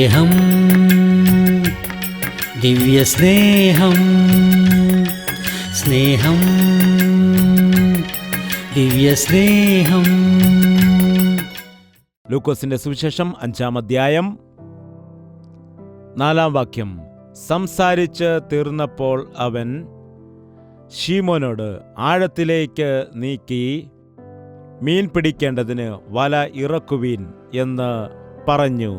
സ്നേഹം, ദിവ്യസ്നേഹം, സ്നേഹം, ദിവ്യസ്നേഹം. ലൂക്കോസിന്റെ സുവിശേഷം 5-ാം അധ്യായം 4-ാം വാക്യം. സംസാരിച്ച് തീർന്നപ്പോൾ അവൻ ശീമോനോട് ആഴത്തിലേക്ക് നീക്കി മീൻ പിടിക്കേണ്ടതിന് വല ഇറക്കുവീൻ എന്ന് പറഞ്ഞു.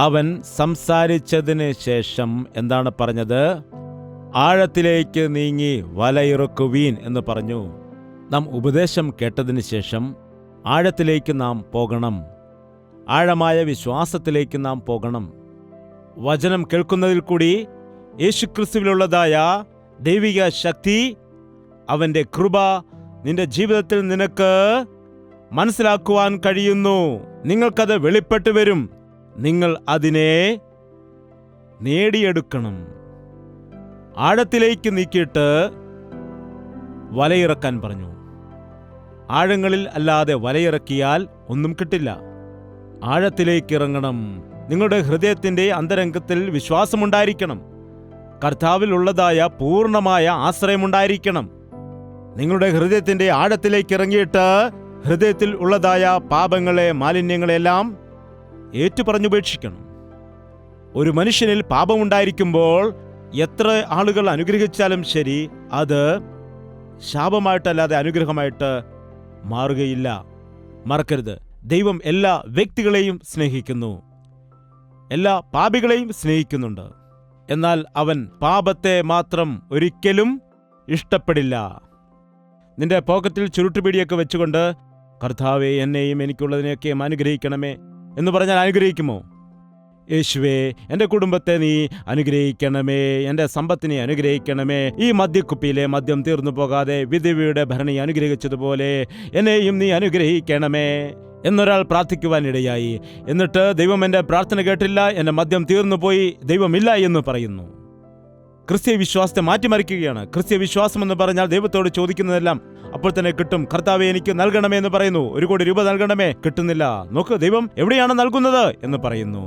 അവൻ സംസാരിച്ചതിന് ശേഷം എന്താണ് പറഞ്ഞത്? ആഴത്തിലേക്ക് നീങ്ങി വല ഇറക്കുവീൻ എന്ന് പറഞ്ഞു. നാം ഉപദേശം കേട്ടതിന് ശേഷം ആഴത്തിലേക്ക് നാം പോകണം. ആഴമായ വിശ്വാസത്തിലേക്ക് നാം പോകണം. വചനം കേൾക്കുന്നതിൽ കൂടി യേശുക്രിസ്തുവിലുള്ളതായ ദൈവിക ശക്തി, അവൻ്റെ കൃപ നിന്റെ ജീവിതത്തിൽ നിനക്ക് മനസ്സിലാക്കുവാൻ കഴിയുന്നു. നിങ്ങൾക്കത് വെളിപ്പെട്ട് വരും. നിങ്ങൾ അതിനെ നേടിയെടുക്കണം. ആഴത്തിലേക്ക് നീക്കിയിട്ട് വലയിറക്കാൻ പറഞ്ഞു. ആഴങ്ങളിൽ അല്ലാതെ വലയിറക്കിയാൽ ഒന്നും കിട്ടില്ല. ആഴത്തിലേക്ക് ഇറങ്ങണം. നിങ്ങളുടെ ഹൃദയത്തിൻ്റെ അന്തരംഗത്തിൽ വിശ്വാസമുണ്ടായിരിക്കണം. കർത്താവിലുള്ളതായ പൂർണ്ണമായ ആശ്രയമുണ്ടായിരിക്കണം. നിങ്ങളുടെ ഹൃദയത്തിൻ്റെ ആഴത്തിലേക്ക് ഇറങ്ങിയിട്ട് ഹൃദയത്തിൽ ഉള്ളതായ പാപങ്ങളെ, മാലിന്യങ്ങളെല്ലാം ഏറ്റുപറഞ്ഞുപേക്ഷിക്കണം. ഒരു മനുഷ്യനിൽ പാപമുണ്ടായിരിക്കുമ്പോൾ എത്ര ആളുകൾ അനുഗ്രഹിച്ചാലും ശരി, അത് ശാപമായിട്ടല്ലാതെ അനുഗ്രഹമായിട്ട് മാറുകയില്ല. മറക്കരുത്, ദൈവം എല്ലാ വ്യക്തികളെയും സ്നേഹിക്കുന്നു, എല്ലാ പാപികളെയും സ്നേഹിക്കുന്നുണ്ട്. എന്നാൽ അവൻ പാപത്തെ മാത്രം ഒരിക്കലും ഇഷ്ടപ്പെടില്ല. നിന്റെ പോക്കറ്റിൽ ചുരുട്ടുപിടിയൊക്കെ വെച്ചുകൊണ്ട് കർത്താവേ, എന്നെയും എനിക്കുള്ളതിനെയൊക്കെയും അനുഗ്രഹിക്കണമേ എന്ന് പറഞ്ഞാൽ അനുഗ്രഹിക്കുമോ? യേശുവേ, എൻ്റെ കുടുംബത്തെ നീ അനുഗ്രഹിക്കണമേ, എൻ്റെ സമ്പത്തിനെ അനുഗ്രഹിക്കണമേ, ഈ മദ്യക്കുപ്പിയിലെ മദ്യം തീർന്നു പോകാതെ വിധവയുടെ ഭരണി അനുഗ്രഹിച്ചതുപോലെ എന്നെയും നീ അനുഗ്രഹിക്കണമേ എന്നൊരാൾ പ്രാർത്ഥിക്കുവാനിടയായി. എന്നിട്ട് ദൈവം എൻ്റെ പ്രാർത്ഥന കേട്ടില്ല, എൻ്റെ മദ്യം തീർന്നുപോയി, ദൈവമില്ല എന്ന് പറയുന്നു. ക്രിസ്തീയ വിശ്വാസത്തെ മാറ്റിമറിക്കുകയാണ്. ക്രിസ്തീയ വിശ്വാസം എന്ന് പറഞ്ഞാൽ ദൈവത്തോട് ചോദിക്കുന്നതെല്ലാം അപ്പോൾ തന്നെ കിട്ടും. കർത്താവേ, എനിക്ക് നൽകണമേ എന്ന് പറയുന്നു. 1 കോടി രൂപ നൽകണമേ, കിട്ടുന്നില്ല. നോക്ക്, ദൈവം എവിടെയാണ് നൽകുന്നത് എന്ന് പറയുന്നു.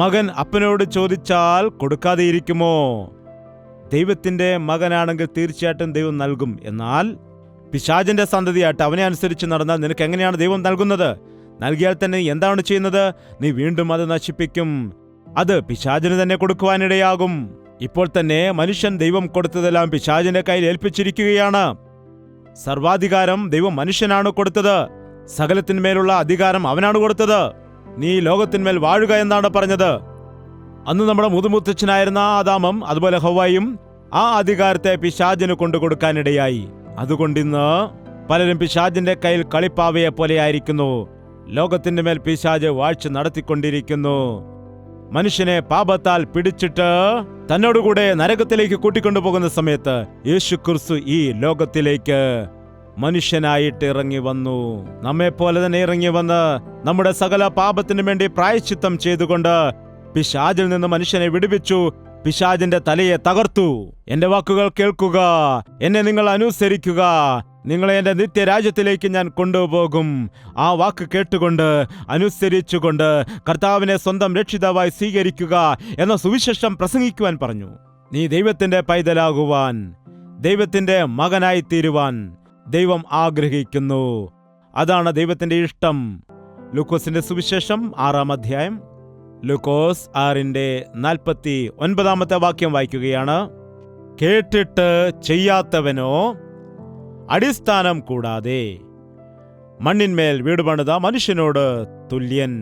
മകൻ അപ്പനോട് ചോദിച്ചാൽ കൊടുക്കാതെ ഇരിക്കുമോ? ദൈവത്തിന്റെ മകനാണെങ്കിൽ തീർച്ചയായിട്ടും ദൈവം നൽകും. എന്നാൽ പിശാചിന്റെ സന്തതിയായിട്ട് അവനെ അനുസരിച്ച് നടന്നാൽ നിനക്ക് എങ്ങനെയാണ് ദൈവം നൽകുന്നത്? നൽകിയാൽ തന്നെ എന്താണ് ചെയ്യുന്നത്? നീ വീണ്ടും അത് നശിപ്പിക്കും. അത് പിശാചിന് തന്നെ കൊടുക്കുവാനിടയാകും. ഇപ്പോൾ തന്നെ മനുഷ്യൻ ദൈവം കൊടുത്തതെല്ലാം പിശാചിന്റെ കയ്യിൽ ഏൽപ്പിച്ചിരിക്കുകയാണ്. സർവാധികാരം ദൈവം മനുഷ്യനാണ് കൊടുത്തത്. സകലത്തിന്മേലുള്ള അധികാരം അവനാണ് കൊടുത്തത്. നീ ലോകത്തിന്മേൽ വാഴുക എന്നാണ് പറഞ്ഞത്. അന്ന് നമ്മുടെ മുതുമുത്തച്ഛനായിരുന്ന ആദാമും അതുപോലെ ഹവ്വായും ആ അധികാരത്തെ പിശാചിന് കൊണ്ടു കൊടുക്കാനിടയായി. അതുകൊണ്ടിന്ന് പലരും പിശാചിന്റെ കയ്യിൽ കളിപ്പാവയെ പോലെയായിരിക്കുന്നു. ലോകത്തിന്റെ മേൽ പിശാച് വാഴ്ച നടത്തിക്കൊണ്ടിരിക്കുന്നു. മനുഷ്യനെ പാപത്താൽ പിടിച്ചിട്ട് തന്നോടുകൂടെ നരകത്തിലേക്ക് കൂട്ടിക്കൊണ്ടുപോകുന്ന സമയത്ത് യേശുക്രിസ്തു ഈ ലോകത്തിലേക്ക് മനുഷ്യനായിട്ട് ഇറങ്ങി വന്നു. നമ്മെപ്പോലെ തന്നെ ഇറങ്ങി വന്ന് നമ്മുടെ സകല പാപത്തിനു വേണ്ടി പ്രായശ്ചിത്തം ചെയ്തുകൊണ്ട് പിശാചിൽ നിന്ന് മനുഷ്യനെ വിടുവിച്ചു. പിശാചിന്റെ തലയെ തകർത്തു. എന്റെ വാക്കുകൾ കേൾക്കുക, എന്നെ നിങ്ങൾ അനുസരിക്കുക, നിങ്ങളെ എന്റെ നിത്യരാജ്യത്തിലേക്ക് ഞാൻ കൊണ്ടുപോകും. ആ വാക്ക് കേട്ടുകൊണ്ട് അനുസരിച്ചുകൊണ്ട് കർത്താവിനെ സ്വന്തം രക്ഷിതാവായി സ്വീകരിക്കുക എന്ന സുവിശേഷം പ്രസംഗിക്കുവാൻ പറഞ്ഞു. നീ ദൈവത്തിന്റെ പൈതലാകുവാൻ, ദൈവത്തിന്റെ മകനായി തീരുവാൻ ദൈവം ആഗ്രഹിക്കുന്നു. അതാണ് ദൈവത്തിന്റെ ഇഷ്ടം. ലൂക്കോസിന്റെ സുവിശേഷം 6-ാം അധ്യായം ലൂക്കോസ് 6-ന്റെ 49 വായിക്കുകയാണ്. കേട്ടിട്ട് ചെയ്യാത്തവനോ അടിസ്ഥാനം കൂടാതെ മണ്ണിന്മേൽ വീട് പണിത മനുഷ്യനോട് തുല്യൻ.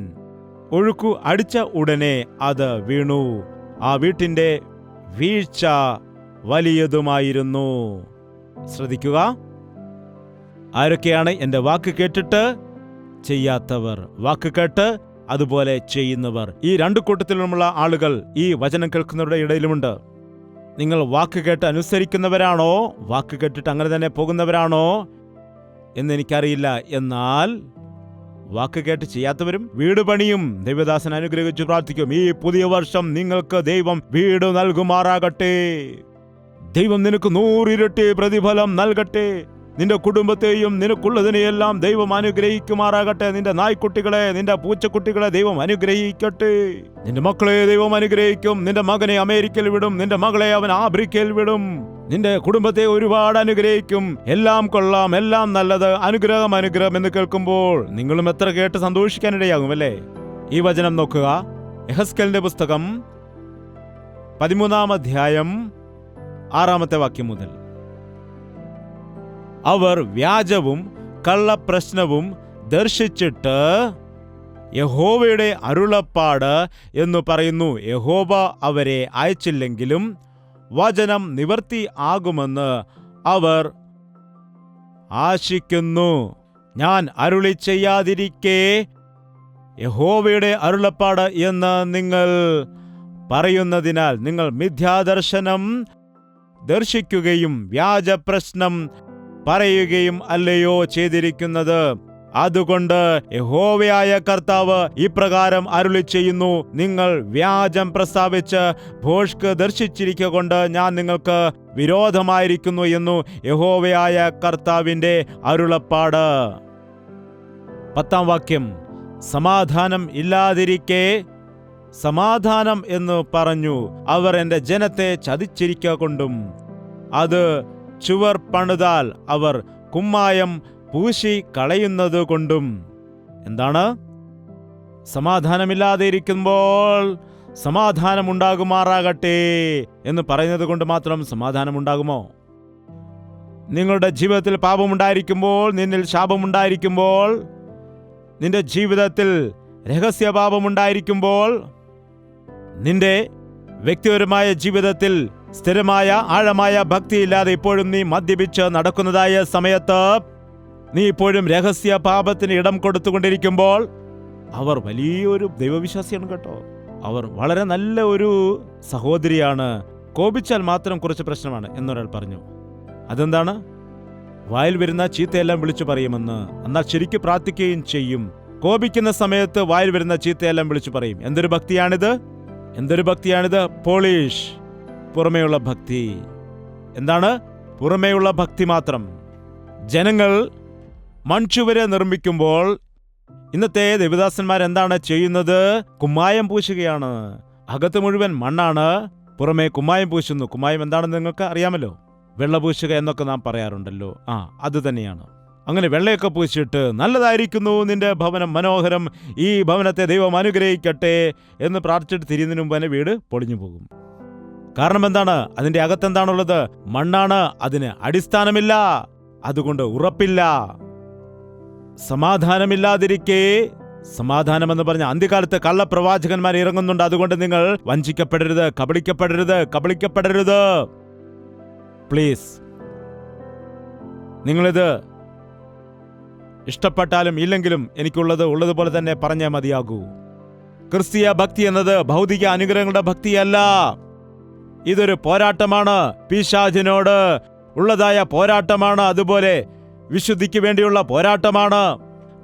ഒഴുക്കു അടിച്ച ഉടനെ അത് വീണു. ആ വീട്ടിന്റെ വീഴ്ച വലിയതുമായിരുന്നു. ശ്രദ്ധിക്കുക, ആരൊക്കെയാണ് എൻ്റെ വാക്ക് കേട്ടിട്ട് ചെയ്യാത്തവർ? വാക്ക് കേട്ട് അതുപോലെ ചെയ്യുന്നവർ. ഈ 2 കൂട്ടത്തിലുമുള്ള ആളുകൾ ഈ വചനം കേൾക്കുന്നവരുടെ ഇടയിലുമുണ്ട്. നിങ്ങൾ വാക്ക് കേട്ട് അനുസരിക്കുന്നവരാണോ, വാക്ക് കേട്ടിട്ട് അങ്ങനെ തന്നെ പോകുന്നവരാണോ എന്നെനിക്കറിയില്ല. എന്നാൽ വാക്ക് കേട്ട് ചെയ്യാത്തവരും വീട് പണിയും. ദൈവദാസൻ അനുഗ്രഹിച്ചു പ്രാർത്ഥിക്കും, ഈ പുതിയ വർഷം നിങ്ങൾക്ക് ദൈവം വീട് നൽകുമാറാകട്ടെ. ദൈവം നിനക്ക് 100 ഇരട്ടി പ്രതിഫലം നൽകട്ടെ. നിന്റെ കുടുംബത്തെയും നിനക്കുള്ളതിനെയെല്ലാം ദൈവം അനുഗ്രഹിക്കുമാറാകട്ടെ. നിന്റെ നായ്ക്കുട്ടികളെ, നിന്റെ പൂച്ചക്കുട്ടികളെ ദൈവം അനുഗ്രഹിക്കട്ടെ. നിന്റെ മക്കളെ ദൈവം അനുഗ്രഹിക്കും. നിന്റെ മകനെ അമേരിക്കയിൽ വിടും, നിന്റെ മകളെ അവൻ ആഫ്രിക്കയിൽ വിടും. നിന്റെ കുടുംബത്തെ ഒരുപാട് അനുഗ്രഹിക്കും. എല്ലാം കൊള്ളാം, എല്ലാം നല്ലത്, അനുഗ്രഹം അനുഗ്രഹം എന്ന് കേൾക്കുമ്പോൾ നിങ്ങളും എത്ര കേട്ട് സന്തോഷിക്കാനിടയാകും അല്ലേ? ഈ വചനം നോക്കുക. യെഹെസ്കേലിന്റെ പുസ്തകം 13-ാം അധ്യായം 6-ാമത്തെ വാക്യം മുതൽ. അവർ വ്യാജവും കള്ളപ്രശ്നവും ദർശിച്ചിട്ട് യഹോവയുടെ അരുളപ്പാട് എന്നു പറയുന്നു. യഹോവ അവരെ അയച്ചില്ലെങ്കിലും വചനം നിവർത്തി ആകുമെന്ന് അവർ ആശിക്കുന്നു. ഞാൻ അരുളി ചെയ്യാതിരിക്കെ യഹോവയുടെ അരുളപ്പാട് എന്ന് നിങ്ങൾ പറയുന്നതിനാൽ നിങ്ങൾ മിഥ്യാദർശനം ദർശിക്കുകയും വ്യാജപ്രശ്നം പറയുകയും അല്ലയോ ചെയ്തിരിക്കുന്നത്. അതുകൊണ്ട് യഹോവയായ കർത്താവ് ഇപ്രകാരം അരുളി ചെയ്യുന്നു, നിങ്ങൾ വ്യാജം പ്രസ്താവിച്ച് ഭോഷ്ക് ദർശിച്ചിരിക്കൊണ്ട് ഞാൻ നിങ്ങൾക്ക് വിരോധമായിരിക്കുന്നു എന്നു യഹോവയായ കർത്താവിന്റെ അരുളപ്പാട്. 10-ാം വാക്യം. സമാധാനം ഇല്ലാതിരിക്കെ സമാധാനം എന്ന് പറഞ്ഞു അവർ എൻ്റെ ജനത്തെ ചതിച്ചിരിക്കൊണ്ടും അത് ചുവർ പണിതാൽ അവർ കുമ്മായം പൂശി കളയുന്നത് കൊണ്ടും. എന്താണ്? സമാധാനമില്ലാതെ ഇരിക്കുമ്പോൾ സമാധാനമുണ്ടാകുമാറാകട്ടെ എന്ന് പറയുന്നത് കൊണ്ട് മാത്രം സമാധാനമുണ്ടാകുമോ? നിങ്ങളുടെ ജീവിതത്തിൽ പാപമുണ്ടായിരിക്കുമ്പോൾ, നിന്നിൽ ശാപമുണ്ടായിരിക്കുമ്പോൾ, നിന്റെ ജീവിതത്തിൽ രഹസ്യപാപമുണ്ടായിരിക്കുമ്പോൾ, നിന്റെ വ്യക്തിപരമായ ജീവിതത്തിൽ സ്ഥിരമായ ആഴമായ ഭക്തിയില്ലാതെ ഇപ്പോഴും നീ മദ്യപിച്ച് നടക്കുന്നതായ സമയത്ത് നീ ഇപ്പോഴും രഹസ്യ പാപത്തിന് ഇടം കൊടുത്തുകൊണ്ടിരിക്കുമ്പോൾ, അവർ വലിയൊരു ദൈവവിശ്വാസിയാണ് കേട്ടോ. അവർ വളരെ നല്ല ഒരു സഹോദരിയാണ്. കോപിച്ചാൽ മാത്രം കുറച്ച് പ്രശ്നമാണ് എന്നൊരാൾ പറഞ്ഞു. അതെന്താണ്? വായിൽ വരുന്ന ചീത്തയെല്ലാം വിളിച്ചു പറയുമെന്ന്. എന്നാൽ ശരിക്കും പ്രാർത്ഥിക്കുകയും ചെയ്യും. കോപിക്കുന്ന സമയത്ത് വായിൽ വരുന്ന ചീത്തയെല്ലാം വിളിച്ചു പറയും. എന്തൊരു ഭക്തിയാണിത്! എന്തൊരു ഭക്തിയാണിത്! പോളിഷ്, പുറമേയുള്ള ഭക്തി. എന്താണ്? പുറമേയുള്ള ഭക്തി മാത്രം. ജനങ്ങൾ മൺചുവരെ നിർമ്മിക്കുമ്പോൾ ഇന്നത്തെ ദേവദാസന്മാർ എന്താണ് ചെയ്യുന്നത്? കുമ്മായം പൂശുകയാണ്. അകത്ത് മുഴുവൻ മണ്ണാണ്, പുറമേ കുമ്മായം പൂശുന്നു. കുമ്മായം എന്താണെന്ന് നിങ്ങൾക്ക് അറിയാമല്ലോ. വെള്ള പൂശുക എന്നൊക്കെ നാം പറയാറുണ്ടല്ലോ. അത് തന്നെയാണ്. അങ്ങനെ വെള്ളയൊക്കെ പൂശിയിട്ട് നല്ലതായിരിക്കുന്നു നിന്റെ ഭവനം മനോഹരം, ഈ ഭവനത്തെ ദൈവം അനുഗ്രഹിക്കട്ടെ എന്ന് പ്രാർത്ഥിച്ചിട്ട് തിരിയുന്നതിന് മുമ്പ് തന്നെ വീട് പൊളിഞ്ഞു പോകും. കാരണം എന്താണ്? അതിന്റെ അകത്തെന്താണുള്ളത്? മണ്ണാണ്. അതിന് അടിസ്ഥാനമില്ല, അതുകൊണ്ട് ഉറപ്പില്ല. സമാധാനമില്ലാതിരിക്കെ, സമാധാനമെന്ന് പറഞ്ഞ അന്ത്യകാലത്ത് കള്ളപ്രവാചകന്മാർ ഇറങ്ങുന്നുണ്ട്. അതുകൊണ്ട് നിങ്ങൾ വഞ്ചിക്കപ്പെടരുത്, കബളിക്കപ്പെടരുത്. പ്ലീസ്, നിങ്ങളിത് ഇഷ്ടപ്പെട്ടാലും ഇല്ലെങ്കിലും എനിക്കുള്ളത് ഉള്ളതുപോലെ തന്നെ പറഞ്ഞേ മതിയാകൂ. ക്രിസ്തീയ ഭക്തി എന്നത് ഭൗതിക അനുഗ്രഹങ്ങളുടെ ഭക്തിയല്ല. ഇതൊരു പോരാട്ടമാണ്, പിശാചിനോട് ഉള്ളതായ പോരാട്ടമാണ്. അതുപോലെ വിശുദ്ധിക്ക് വേണ്ടിയുള്ള പോരാട്ടമാണ്.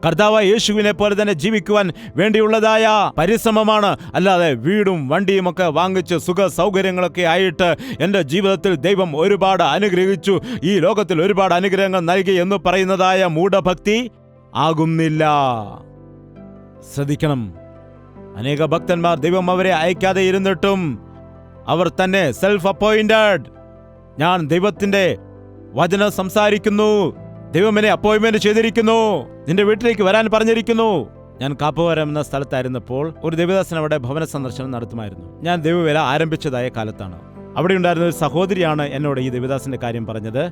കർത്താവായ യേശുവിനെ പോലെ തന്നെ ജീവിക്കുവാൻ വേണ്ടിയുള്ളതായ പരിശ്രമമാണ്. അല്ലാതെ വീടും വണ്ടിയും ഒക്കെ വാങ്ങിച്ച് സുഖ സൗകര്യങ്ങളൊക്കെ ആയിട്ട് എൻ്റെ ജീവിതത്തിൽ ദൈവം ഒരുപാട് അനുഗ്രഹിച്ചു, ഈ ലോകത്തിൽ ഒരുപാട് അനുഗ്രഹങ്ങൾ നൽകി എന്ന് പറയുന്നതായ മൂഢഭക്തി ആകുന്നില്ല. ശ്രദ്ധിക്കണം. അനേക ഭക്തന്മാർ ദൈവം അവരെ അയക്കാതെ ഇരുന്നിട്ടും അവർ തന്നെ സെൽഫ് അപ്പോയിന്റഡ്, ഞാൻ ദൈവത്തിന്റെ വചനം സംസാരിക്കുന്നു, ദൈവം എന്നെ അപ്പോയിന്റ്മെന്റ് ചെയ്തിരിക്കുന്നു, നിന്റെ വീട്ടിലേക്ക് വരാൻ പറഞ്ഞിരിക്കുന്നു. ഞാൻ കാപ്പവരം എന്ന സ്ഥലത്തായിരുന്നപ്പോൾ ഒരു ദേവദാസൻ അവിടെ ഭവന സന്ദർശനം നടത്തുമായിരുന്നു. ഞാൻ ദൈവവേല ആരംഭിച്ചതായ കാലത്താണ്. അവിടെ ഉണ്ടായിരുന്ന ഒരു സഹോദരിയാണ് എന്നോട് ഈ ദേവദാസന്റെ കാര്യം പറഞ്ഞത്.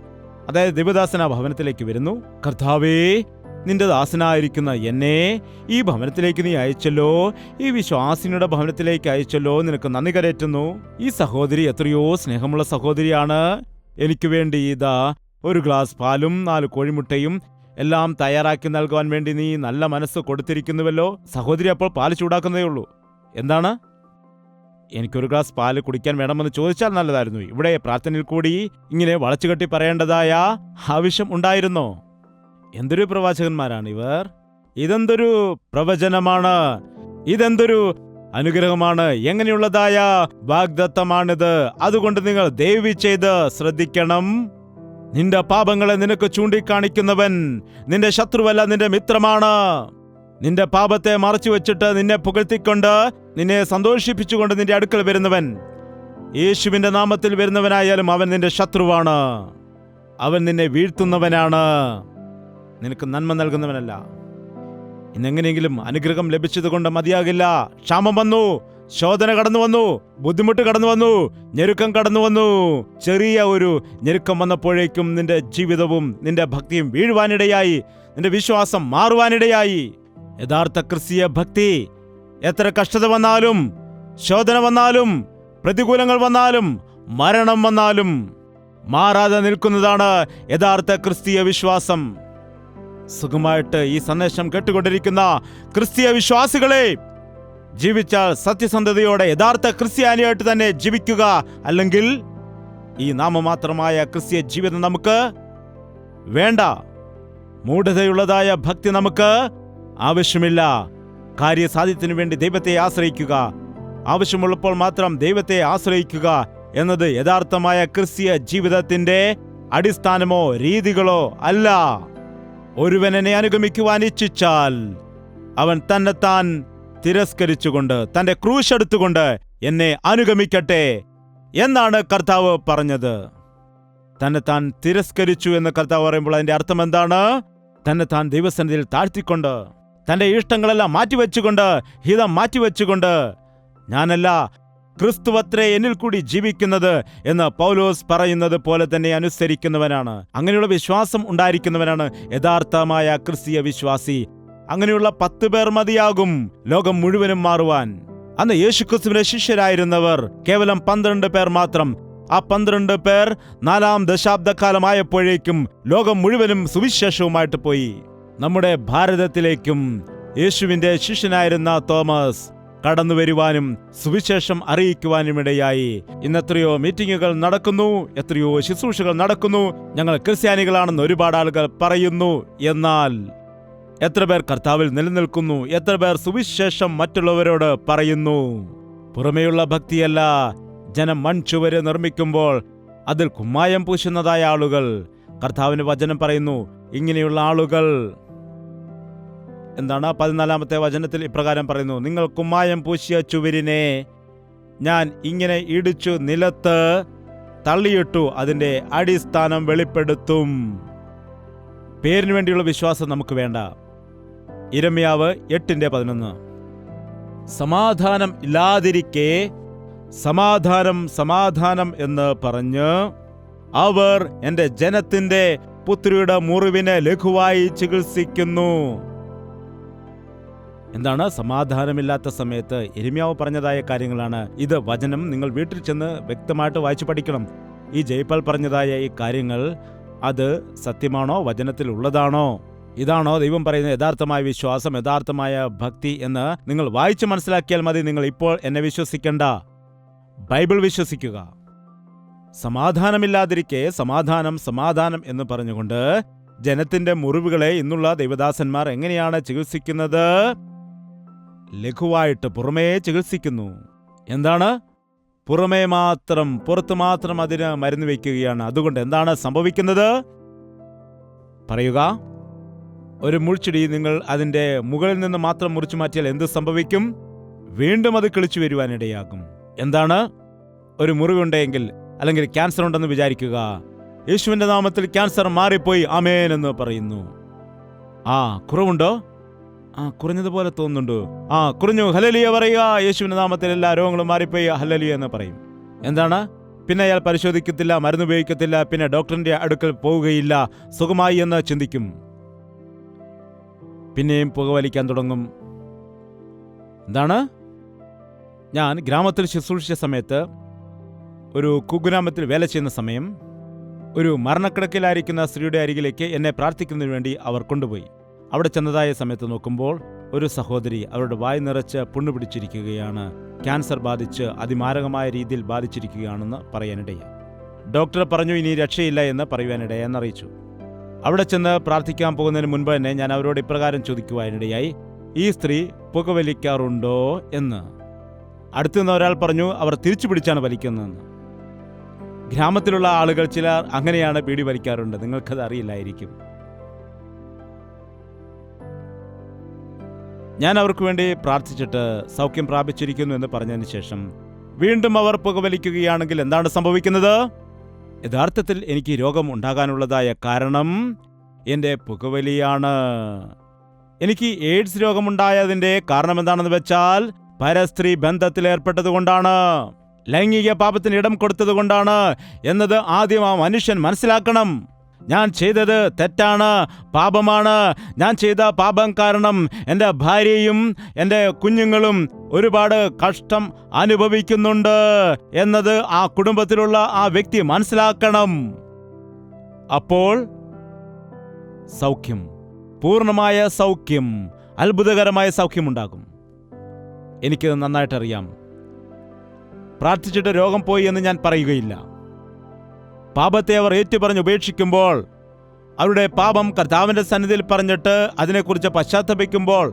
അതായത് ദേവദാസൻ ആ ഭവനത്തിലേക്ക് വരുന്നു. കർത്താവേ, നിന്റെ ദാസനായിരിക്കുന്ന എന്നെ ഈ ഭവനത്തിലേക്ക് നീ അയച്ചല്ലോ, ഈ വിശ്വാസിനിയുടെ ഭവനത്തിലേക്ക് അയച്ചല്ലോ, നിനക്ക് നന്ദി കരേറ്റുന്നു. ഈ സഹോദരി എത്രയോ സ്നേഹമുള്ള സഹോദരിയാണ്. എനിക്ക് വേണ്ടി ഇതാ ഒരു ഗ്ലാസ് പാലും 4 കോഴിമുട്ടയും എല്ലാം തയ്യാറാക്കി നൽകുവാൻ വേണ്ടി നീ നല്ല മനസ്സ് കൊടുത്തിരിക്കുന്നുവല്ലോ. സഹോദരി അപ്പോൾ പാല് ചൂടാക്കുന്നതേ ഉള്ളൂ. എന്താണ്? എനിക്കൊരു ഗ്ലാസ് പാല് കുടിക്കാൻ വേണമെന്ന് ചോദിച്ചാൽ നല്ലതായിരുന്നു. ഇവിടെ പ്രാർത്ഥനയിൽ കൂടി ഇങ്ങനെ വളച്ചുകെട്ടി പറയേണ്ടതായ ആവശ്യം ഉണ്ടായിരുന്നോ? എന്തൊരു പ്രവാചകന്മാരാണ് ഇവർ! ഇതെന്തൊരു പ്രവചനമാണ്! ഇതെന്തൊരു അനുഗ്രഹമാണ്! എങ്ങനെയുള്ളതായ വാഗ്ദത്തമാണിത്! അതുകൊണ്ട് നിങ്ങൾ ദയവ് ചെയ്ത് ശ്രദ്ധിക്കണം. നിന്റെ പാപങ്ങളെ നിനക്ക് ചൂണ്ടിക്കാണിക്കുന്നവൻ നിന്റെ ശത്രുവല്ല, നിന്റെ മിത്രമാണ്. നിന്റെ പാപത്തെ മറച്ചു വെച്ചിട്ട് നിന്നെ പുകഴ്ത്തിക്കൊണ്ട് നിന്നെ സന്തോഷിപ്പിച്ചുകൊണ്ട് നിന്റെ അടുക്കൽ വരുന്നവൻ, യേശുവിന്റെ നാമത്തിൽ വരുന്നവനായാലും അവൻ നിന്റെ ശത്രുവാണ്. അവൻ നിന്നെ വീഴ്ത്തുന്നവനാണ്, നിനക്ക് നന്മ നൽകുന്നവനല്ല. ഇന്നെങ്ങനെയെങ്കിലും അനുഗ്രഹം ലഭിച്ചതുകൊണ്ട് മതിയാകില്ല. ക്ഷാമം വന്നു, ശോധന കടന്നു വന്നു, ബുദ്ധിമുട്ട് കടന്നു വന്നു, ഞെരുക്കം കടന്നു വന്നു. ചെറിയ ഒരു ഞെരുക്കം വന്നപ്പോഴേക്കും നിന്റെ ജീവിതവും നിന്റെ ഭക്തിയും വീഴുവാനിടയായി, നിന്റെ വിശ്വാസം മാറുവാനിടയായി. യഥാർത്ഥ ക്രിസ്തീയ ഭക്തി എത്ര കഷ്ടത വന്നാലും, ശോധന വന്നാലും, പ്രതികൂലങ്ങൾ വന്നാലും, മരണം വന്നാലും മാറാതെ നിൽക്കുന്നതാണ് യഥാർത്ഥ ക്രിസ്തീയ വിശ്വാസം. സുഖമായിട്ട് ഈ സന്ദേശം കേട്ടുകൊണ്ടിരിക്കുന്ന ക്രിസ്തീയ വിശ്വാസികളെ, ജീവിച്ചാൽ സത്യസന്ധതയോടെ യഥാർത്ഥ ക്രിസ്ത്യാനിയായിട്ട് തന്നെ ജീവിക്കുക. അല്ലെങ്കിൽ ഈ നാമമാത്രമായ ക്രിസ്തീയ ജീവിതം നമുക്ക് വേണ്ട. മൂഢതയുള്ളതായ ഭക്തി നമുക്ക് ആവശ്യമില്ല. കാര്യസാധ്യത്തിനു വേണ്ടി ദൈവത്തെ ആശ്രയിക്കുക, ആവശ്യമുള്ളപ്പോൾ മാത്രം ദൈവത്തെ ആശ്രയിക്കുക എന്നത് യഥാർത്ഥമായ ക്രിസ്തീയ ജീവിതത്തിന്റെ അടിസ്ഥാനമോ രീതികളോ അല്ല. ഒരുവൻ എന്നെ അനുഗമിക്കുവാൻ ഇച്ഛിച്ചാൽ അവൻ തന്നെത്താൻ തിരസ്കരിച്ചുകൊണ്ട് തന്റെ ക്രൂശ് എടുത്തുകൊണ്ട് എന്നെ അനുഗമിക്കട്ടെ എന്നാണ് കർത്താവ് പറഞ്ഞത്. തന്നെത്താൻ തിരസ്കരിച്ചു എന്ന് കർത്താവ് പറയുമ്പോൾ അതിന്റെ അർത്ഥം എന്താണ്? തന്നെത്താൻ ദൈവസന്നിധിയിൽ താഴ്ത്തിക്കൊണ്ട്, തന്റെ ഇഷ്ടങ്ങളെല്ലാം മാറ്റിവെച്ചുകൊണ്ട്, ഹിതം മാറ്റിവെച്ചുകൊണ്ട്, ഞാനല്ല ക്രിസ്തുവത്രേ എന്നിൽ കൂടി ജീവിക്കുന്നത് എന്ന് പൗലോസ് പറയുന്നത് പോലെ തന്നെ അനുസരിക്കുന്നവനാണ്. അങ്ങനെയുള്ള വിശ്വാസം ഉണ്ടായിരിക്കുന്നവനാണ് യഥാർത്ഥമായ ക്രിസ്തീയ വിശ്വാസി. അങ്ങനെയുള്ള 10 പേർ മതിയാകും ലോകം മുഴുവനും മാറുവാൻ. അന്ന് യേശുക്രിസ്തുവിന്റെ ശിഷ്യരായിരുന്നവർ കേവലം 12 പേർ മാത്രം. ആ 12 പേർ 4-ാം ദശാബ്ദക്കാലമായപ്പോഴേക്കും ലോകം മുഴുവനും സുവിശേഷവുമായിട്ട് പോയി. നമ്മുടെ ഭാരതത്തിലേക്കും യേശുവിന്റെ ശിഷ്യനായിരുന്ന തോമസ് കടന്നു വരുവാനും സുവിശേഷം അറിയിക്കുവാനുമിടയായി. ഇന്നെത്രയോ മീറ്റിങ്ങുകൾ നടക്കുന്നു, എത്രയോ ശുശ്രൂഷകൾ നടക്കുന്നു. ഞങ്ങൾ ക്രിസ്ത്യാനികളാണെന്ന് ഒരുപാട് ആളുകൾ പറയുന്നു. എന്നാൽ എത്ര പേർ കർത്താവിൽ നിലനിൽക്കുന്നു? എത്ര പേർ സുവിശേഷം മറ്റുള്ളവരോട് പറയുന്നു? പുറമേയുള്ള ഭക്തിയല്ല. ജനം മൺചുവര് നിർമ്മിക്കുമ്പോൾ അതിൽ കുമ്മായം പൂശുന്നതായ ആളുകൾ. കർത്താവിന്റെ വചനം പറയുന്നു, ഇങ്ങനെയുള്ള ആളുകൾ എന്താണ്? 14-ാമത്തെ വചനത്തിൽ ഇപ്രകാരം പറയുന്നു, നിങ്ങൾ കുമ്മായം പൂശിയ ചുവരിനെ ഞാൻ ഇങ്ങനെ ഇടിച്ചു നിലത്ത് തള്ളിയിട്ടു അതിന്റെ അടിസ്ഥാനം വെളിപ്പെടുത്തും. പേരിനു വേണ്ടിയുള്ള വിശ്വാസം നമുക്ക് വേണ്ട. യിരെമ്യാവ് 8:11. സമാധാനം ഇല്ലാതിരിക്കെ സമാധാനം സമാധാനം എന്ന് പറഞ്ഞ് അവർ എന്റെ ജനത്തിന്റെ പുത്രിയുടെ മുറിവിനെ ലഘുവായി ചികിത്സിക്കുന്നു. എന്താണ്? സമാധാനമില്ലാത്ത സമയത്ത് യിരെമ്യാവ് പറഞ്ഞതായ കാര്യങ്ങളാണ് ഇത്. വചനം നിങ്ങൾ വീട്ടിൽ ചെന്ന് വ്യക്തമായിട്ട് വായിച്ചു പഠിക്കണം. ഈ ജയ്പാൽ പറഞ്ഞതായ ഈ കാര്യങ്ങൾ അത് സത്യമാണോ? വചനത്തിൽ ഉള്ളതാണോ? ഇതാണോ ദൈവം പറയുന്ന യഥാർത്ഥമായ വിശ്വാസം, യഥാർത്ഥമായ ഭക്തി എന്ന് നിങ്ങൾ വായിച്ച് മനസ്സിലാക്കിയാൽ മതി. നിങ്ങൾ ഇപ്പോൾ എന്നെ വിശ്വസിക്കണ്ട, ബൈബിൾ വിശ്വസിക്കുക. സമാധാനമില്ലാതിരിക്കെ സമാധാനം സമാധാനം എന്ന് പറഞ്ഞുകൊണ്ട് ജനത്തിന്റെ മുറിവുകളെ ഇന്നുള്ള ദൈവദാസന്മാർ എങ്ങനെയാണ് ചികിത്സിക്കുന്നത്? ലഘുവായിട്ട് പുറമേ ചികിത്സിക്കുന്നു. എന്താണ്? പുറമേ മാത്രം, പുറത്ത് മാത്രം അതിന് മരുന്ന് വയ്ക്കുകയാണ്. അതുകൊണ്ട് എന്താണ് സംഭവിക്കുന്നത്? പറയുക. ഒരു മുൾച്ചെടി നിങ്ങൾ അതിന്റെ മുകളിൽ നിന്ന് മാത്രം മുറിച്ചു മാറ്റിയാൽ എന്ത് സംഭവിക്കും? വീണ്ടും അത് കിളിച്ചു വരുവാനിടയാകും. എന്താണ്? ഒരു മുറിവുണ്ടെങ്കിൽ, അല്ലെങ്കിൽ ക്യാൻസർ ഉണ്ടെന്ന് വിചാരിക്കുക. യേശുവിന്റെ നാമത്തിൽ ക്യാൻസർ മാറിപ്പോയി, ആമേൻ എന്ന് പറയുന്നു. കുറവുണ്ടോ? കുറഞ്ഞതുപോലെ തോന്നുന്നുണ്ട്. കുറഞ്ഞു, ഹല്ലേലൂയ പറയുക. യേശുവിന്റെ നാമത്തിൽ എല്ലാ രോഗങ്ങളും മാറിപ്പോയി, ഹല്ലേലൂയ എന്ന് പറയും. എന്താണ്? പിന്നെ അയാൾ പരിശോധിക്കത്തില്ല, മരുന്ന് ഉപയോഗിക്കത്തില്ല, പിന്നെ ഡോക്ടറിന്റെ അടുക്കൽ പോവുകയില്ല, സുഖമായി എന്ന് ചിന്തിക്കും. പിന്നെയും പുകവലിക്കാൻ തുടങ്ങും. എന്താണ്? ഞാൻ ഗ്രാമത്തിൽ ശുശ്രൂഷിച്ച സമയത്ത്, ഒരു കുഗ്രാമത്തിൽ വേല ചെയ്യുന്ന സമയം, ഒരു മരണക്കിടക്കിലായിരിക്കുന്ന സ്ത്രീയുടെ അരികിലേക്ക് എന്നെ പ്രാർത്ഥിക്കുന്നതിന് വേണ്ടി അവർ കൊണ്ടുപോയി. അവിടെ ചെന്നതായ സമയത്ത് നോക്കുമ്പോൾ ഒരു സഹോദരി അവരുടെ വായ് നിറച്ച് പുണ്ണു പിടിച്ചിരിക്കുകയാണ്. ക്യാൻസർ ബാധിച്ച് അതിമാരകമായ രീതിയിൽ ബാധിച്ചിരിക്കുകയാണെന്ന് പറയാനിടയായി. ഡോക്ടർ പറഞ്ഞു ഇനി രക്ഷയില്ല എന്ന് പറയുവാനിടയെന്നറിയിച്ചു. അവിടെ ചെന്ന് പ്രാർത്ഥിക്കാൻ പോകുന്നതിന് മുൻപ് തന്നെ ഞാൻ അവരോട് ഇപ്രകാരം ചോദിക്കുവാനിടയായി, ഈ സ്ത്രീ പുകവലിക്കാറുണ്ടോ എന്ന്. അടുത്തുനിന്ന് ഒരാൾ പറഞ്ഞു അവർ തിരിച്ചു പിടിച്ചാണ് വലിക്കുന്നതെന്ന്. ഗ്രാമത്തിലുള്ള ആളുകൾ ചിലർ അങ്ങനെയാണ് ബീഡി വലിക്കാറുണ്ട്. നിങ്ങൾക്കത് അറിയില്ലായിരിക്കും. ഞാൻ അവർക്ക് വേണ്ടി പ്രാർത്ഥിച്ചിട്ട് സൗഖ്യം പ്രാപിച്ചിരിക്കുന്നു എന്ന് പറഞ്ഞതിന് ശേഷം വീണ്ടും അവർ പുകവലിക്കുകയാണെങ്കിൽ എന്താണ് സംഭവിക്കുന്നത്? യഥാർത്ഥത്തിൽ എനിക്ക് രോഗം ഉണ്ടാകാനുള്ളതായ കാരണം എൻ്റെ പുകവലിയാണ്. എനിക്ക് എയ്ഡ്സ് രോഗമുണ്ടായതിൻ്റെ കാരണം എന്താണെന്ന് വെച്ചാൽ പരസ്ത്രീ ബന്ധത്തിൽ ഏർപ്പെട്ടതുകൊണ്ടാണ്, ലൈംഗിക പാപത്തിന് ഇടം കൊടുത്തതുകൊണ്ടാണ് എന്നത് ആദ്യം ആ മനുഷ്യൻ മനസ്സിലാക്കണം. ഞാൻ ചെയ്തത് തെറ്റാണ്, പാപമാണ്. ഞാൻ ചെയ്ത പാപം കാരണം എൻ്റെ ഭാര്യയും എൻ്റെ കുഞ്ഞുങ്ങളും ഒരുപാട് കഷ്ടം അനുഭവിക്കുന്നുണ്ട് എന്നത് ആ കുടുംബത്തിലുള്ള ആ വ്യക്തി മനസ്സിലാക്കണം. അപ്പോൾ സൗഖ്യം, പൂർണ്ണമായ സൗഖ്യം, അത്ഭുതകരമായ സൗഖ്യമുണ്ടാകും. എനിക്കത് നന്നായിട്ടറിയാം. പ്രാർത്ഥിച്ചിട്ട് രോഗം പോയി എന്ന് ഞാൻ പറയുകയില്ല. പാപത്തെ അവർ ഏറ്റുപറഞ്ഞ് ഉപേക്ഷിക്കുമ്പോൾ, അവരുടെ പാപം കർത്താവിൻ്റെ സന്നിധിയിൽ പറഞ്ഞിട്ട് അതിനെക്കുറിച്ച് പശ്ചാത്തപിക്കുമ്പോൾ,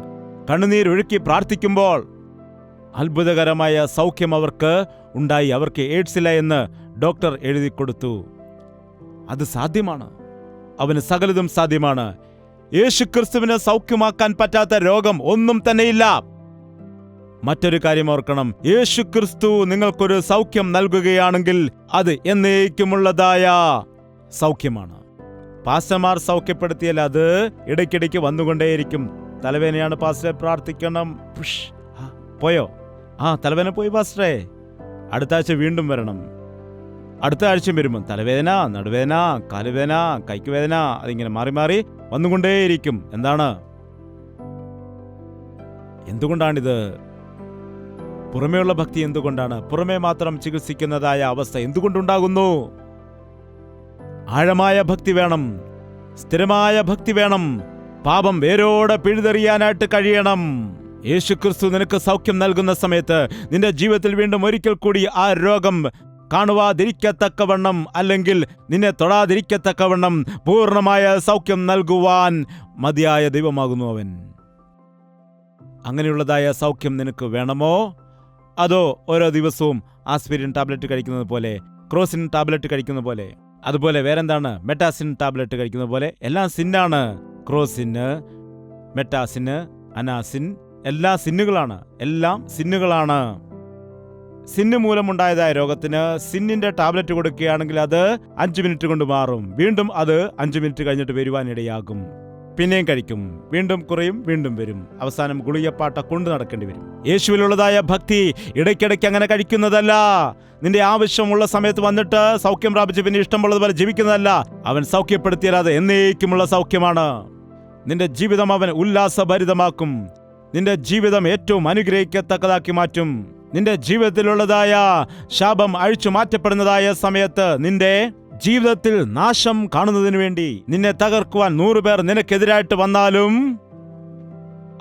കണ്ണുനീരൊഴുക്കി പ്രാർത്ഥിക്കുമ്പോൾ അത്ഭുതകരമായ സൗഖ്യം അവർക്ക് ഉണ്ടായി. അവർക്ക് എയ്ഡ്സ് ഇല്ല എന്ന് ഡോക്ടർ എഴുതി കൊടുത്തു. അത് സാധ്യമാണ്. അവന് സകലതും സാധ്യമാണ്. യേശുക്രിസ്തുവിനെ സൗഖ്യമാക്കാൻ പറ്റാത്ത രോഗം ഒന്നും തന്നെയില്ല. മറ്റൊരു കാര്യം ഓർക്കണം, യേശുക്രിസ്തു നിങ്ങൾക്കൊരു സൗഖ്യം നൽകുകയാണെങ്കിൽ അത് എന്നേക്കുമുള്ളതായ സൗഖ്യമാണ്. പാസ്റ്റർമാർ സൗഖ്യപ്പെടുത്തിയാൽ അത് ഇടയ്ക്കിടയ്ക്ക് വന്നുകൊണ്ടേയിരിക്കും. തലവേദനയാണ് പാസ്റ്ററെ, പ്രാർത്ഥിക്കണം. പോയോ? തലവേദന പോയി പാസ്റ്ററെ, അടുത്ത ആഴ്ച വീണ്ടും വരണം. അടുത്ത ആഴ്ചയും വരുമ്പോൾ തലവേദന, നടുവേദന, കാലുവേദന, കൈക്ക് വേദന, അതിങ്ങനെ മാറി മാറി വന്നുകൊണ്ടേയിരിക്കും. എന്തുകൊണ്ടാണിത്? പുറമേയുള്ള ഭക്തി എന്തുകൊണ്ടാണ്? പുറമേ മാത്രം ചികിത്സിക്കുന്നതായ അവസ്ഥ എന്തുകൊണ്ടുണ്ടാകുന്നു? ആഴമായ ഭക്തി വേണം, സ്ഥിരമായ ഭക്തി വേണം. പാപം വേരോടെ പിഴുതെറിയാനായിട്ട് കഴിയണം. യേശുക്രിസ്തു നിനക്ക് സൗഖ്യം നൽകുന്ന സമയത്ത് നിന്റെ ജീവിതത്തിൽ വീണ്ടും ഒരിക്കൽ കൂടി ആ രോഗം കാണുവാതിരിക്കത്തക്കവണ്ണം, അല്ലെങ്കിൽ നിന്നെ തൊടാതിരിക്കത്തക്കവണ്ണം പൂർണ്ണമായ സൗഖ്യം നൽകുവാൻ മതിയായ ദൈവമാകുന്നു അവൻ. അങ്ങനെയുള്ളതായ സൗഖ്യം നിനക്ക് വേണമോ? അതോ ഓരോ ദിവസവും ആസ്പിരിൻ ടാബ്ലറ്റ് കഴിക്കുന്നത് പോലെ, ക്രോസിൻ ടാബ്ലറ്റ് കഴിക്കുന്ന പോലെ, അതുപോലെ വേറെന്താണ്, മെറ്റാസിൻ ടാബ്ലറ്റ് കഴിക്കുന്ന പോലെ? എല്ലാം സിന്നാണ്. ക്രോസിന്, മെറ്റാസിന്, അനാസിൻ എല്ലാം സിന്നുകളാണ്. എല്ലാം സിന്നുകളാണ്. സിന്ന് മൂലമുണ്ടായതായ രോഗത്തിന് സിന്നിന്റെ ടാബ്ലറ്റ് കൊടുക്കുകയാണെങ്കിൽ അത് 5 മിനിറ്റ് കൊണ്ട് മാറും. വീണ്ടും അത് 5 മിനിറ്റ് കഴിഞ്ഞിട്ട് വരുവാനിടയാകും. പിന്നെയും കഴിക്കും, വീണ്ടും കുറയും, വീണ്ടും വരും. അവസാനം ഗുളികപ്പാട്ട കൊണ്ടു നടക്കേണ്ടി വരും. യേശുവിലുള്ളതായ ഭക്തി ഇടയ്ക്കിടയ്ക്ക് അങ്ങനെ കഴിക്കുന്നതല്ല. നിന്റെ ആവശ്യമുള്ള സമയത്ത് വന്നിട്ട് സൗഖ്യം പ്രാപിച്ച് പിന്നെ ഇഷ്ടമുള്ളതുപോലെ ജീവിക്കുന്നതല്ല. അവൻ സൗഖ്യപ്പെടുത്തിയാൽ അത് എന്നേക്കുമുള്ള സൗഖ്യമാണ്. നിന്റെ ജീവിതം അവൻ ഉല്ലാസഭരിതമാക്കും. നിന്റെ ജീവിതം ഏറ്റവും അനുഗ്രഹിക്കത്തക്കതാക്കി മാറ്റും. നിന്റെ ജീവിതത്തിലുള്ളതായ ശാപം അഴിച്ചു മാറ്റപ്പെടുന്നതായ സമയത്ത് നിന്റെ ജീവിതത്തിൽ നാശം കാണുന്നതിനു വേണ്ടി നിന്നെ തകർക്കുവാൻ 100 പേർ നിനക്കെതിരായിട്ട് വന്നാലും